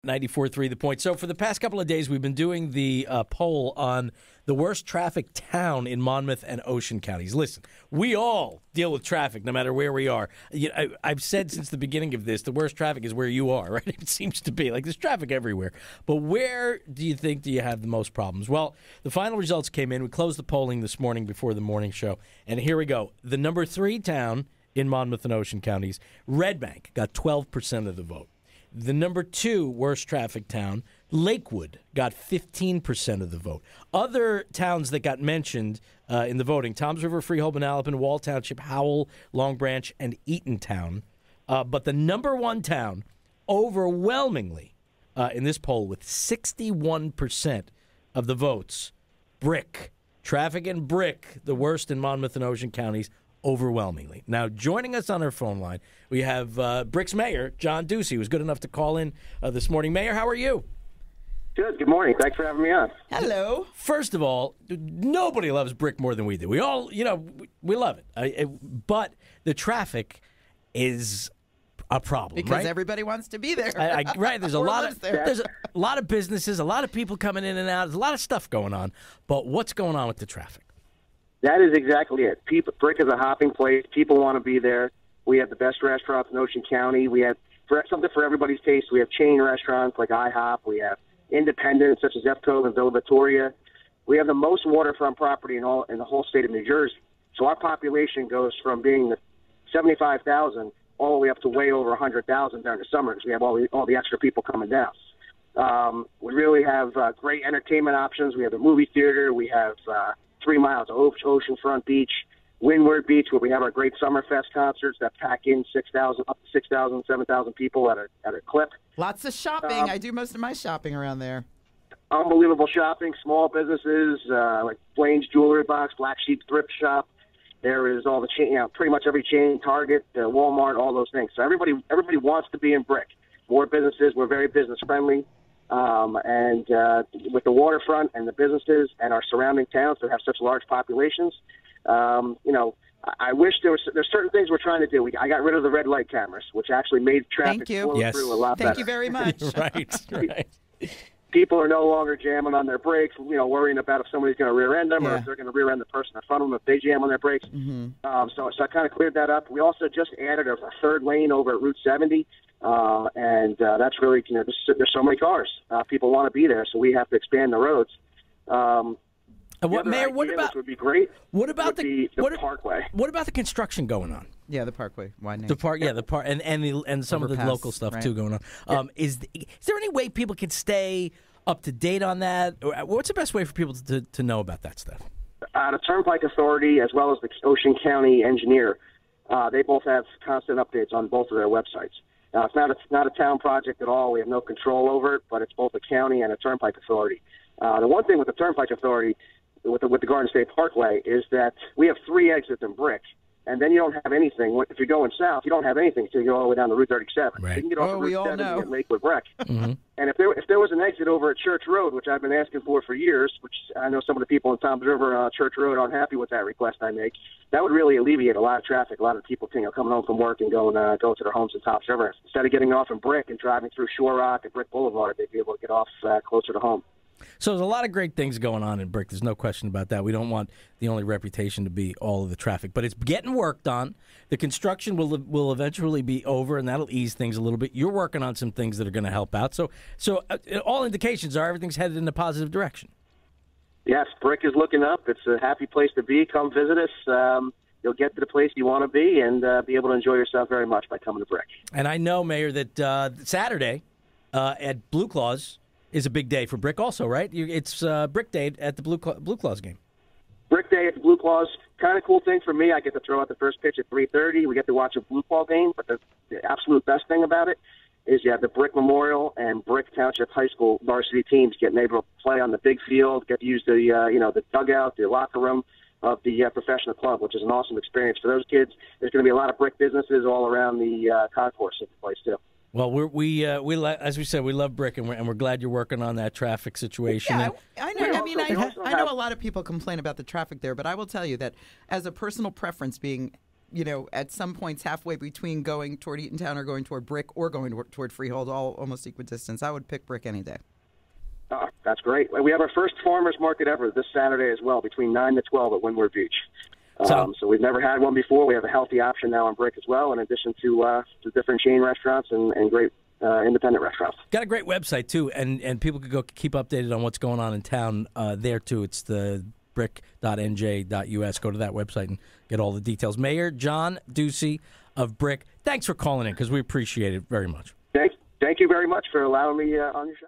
94.3 The Point. So for the past couple of days, we've been doing the poll on the worst traffic town in Monmouth and Ocean counties. Listen, we all deal with traffic no matter where we are. I've said since the beginning of this, the worst traffic is where you are, right? It seems to be. Like, there's traffic everywhere. But where do you have the most problems? Well, the final results came in. We closed the polling this morning before the morning show. And here we go. The number 3 town in Monmouth and Ocean counties, Red Bank, got 12% of the vote. The number 2 worst traffic town, Lakewood, got 15% of the vote. Other towns that got mentioned in the voting, Toms River, Freehold, Manalapan, Wall Township, Howell, Long Branch, and Eatontown. But the number 1 town, overwhelmingly, in this poll with 61% of the votes, Brick. Traffic in Brick, the worst in Monmouth and Ocean counties, overwhelmingly. Now, joining us on our phone line, we have Brick's Mayor, John Ducey, who was good enough to call in this morning. Mayor, how are you? Good morning. Thanks for having me on. Hello. First of all, nobody loves Brick more than we do. We all, we love it. But the traffic is a problem, because right? everybody wants to be there. Right. There's there's a lot of businesses, a lot of people coming in and out. There's a lot of stuff going on. But what's going on with the traffic? That is exactly it. Brick is a hopping place. People want to be there. We have the best restaurants in Ocean County. We have something for everybody's taste. We have chain restaurants like IHOP. We have independents such as EFCO and Villa Vittoria. We have the most waterfront property in the whole state of New Jersey. So our population goes from being 75,000 all the way up to way over 100,000 during the summer because we have all the extra people coming down. We really have great entertainment options. We have a movie theater. We have 3 miles of oceanfront beach, Windward Beach, where we have our great Summerfest concerts that pack in up to 6,000, 7,000 people at a clip. Lots of shopping. I do most of my shopping around there. Unbelievable shopping, small businesses like Blaine's Jewelry Box, Black Sheep Thrift Shop. There is all the chain, pretty much every chain, Target, Walmart, all those things. So everybody wants to be in Brick. More businesses. We're very business friendly. And with the waterfront and the businesses and our surrounding towns that have such large populations, I wish there's certain things we're trying to do. I got rid of the red light cameras, which actually made traffic flow through a lot better. Thank you very much. Right. People are no longer jamming on their brakes, worrying about if somebody's going to rear end them or if they're going to rear end the person in front of them if they jam on their brakes. Mm-hmm. So I kind of cleared that up. We also just added a third lane over at Route 70. And that's really, there's so many cars. People want to be there, so we have to expand the roads. Mayor, what about which would be great? What about the Parkway? What about the construction going on? Yeah, the Parkway widening. The park, and some of the local stuff too going on. Is there any way people can stay up to date on that? Or what's the best way for people to know about that stuff? The Turnpike Authority, as well as the Ocean County Engineer, they both have constant updates on both of their websites. It's not a town project at all. We have no control over it, but it's both a county and a Turnpike Authority. The one thing with the Turnpike Authority, with the Garden State Parkway, is that we have 3 exits in Brick, and then you don't have anything. If you're going south, you don't have anything until you go all the way down to Route 37. Right. You can get off Route 7 and get Lakewood Brick. Mm-hmm. And if there was an exit over at Church Road, which I've been asking for years, which I know some of the people in Toms River Church Road aren't happy with that request I make, that would really alleviate a lot of traffic. A lot of people coming home from work and going to their homes in Toms River. Instead of getting off in Brick and driving through Shore Rock and Brick Boulevard, they'd be able to get off closer to home. So there's a lot of great things going on in Brick. There's no question about that. We don't want the only reputation to be all of the traffic, but it's getting worked on. The construction will eventually be over, and that'll ease things a little bit. You're working on some things that are going to help out. So all indications are everything's headed in a positive direction. Yes, Brick is looking up. It's a happy place to be. Come visit us. You'll get to the place you want to be and be able to enjoy yourself very much by coming to Brick. And I know, Mayor, that Saturday at Blue Claws is a big day for Brick also, right? It's Brick Day at the Blue Claws game. Brick Day at the Blue Claws. Kind of cool thing for me. I get to throw out the first pitch at 3:30. We get to watch a Blue Claw game, but the absolute best thing about it is you have the Brick Memorial and Brick Township High School varsity teams getting able to play on the big field, get to use the dugout, the locker room of the professional club, which is an awesome experience for those kids. There's going to be a lot of Brick businesses all around the concourse of the place too. Well, as we said, we love Brick, and we're glad you're working on that traffic situation. Yeah, I know. I know a lot of people complain about the traffic there, but I will tell you that as a personal preference, being at some points halfway between going toward Eatontown or going toward Brick or going toward Freehold, all almost equidistant. I would pick Brick any day. That's great. We have our first farmers market ever this Saturday as well, between 9 to 12 at Windward Beach. So we've never had one before. We have a healthy option now on Brick as well, in addition to different chain restaurants and great independent restaurants. Got a great website, too, and people could go keep updated on what's going on in town there, too. It's the brick.nj.us. Go to that website and get all the details. Mayor John Ducey of Brick, thanks for calling in, because we appreciate it very much. Thank you very much for allowing me on your show.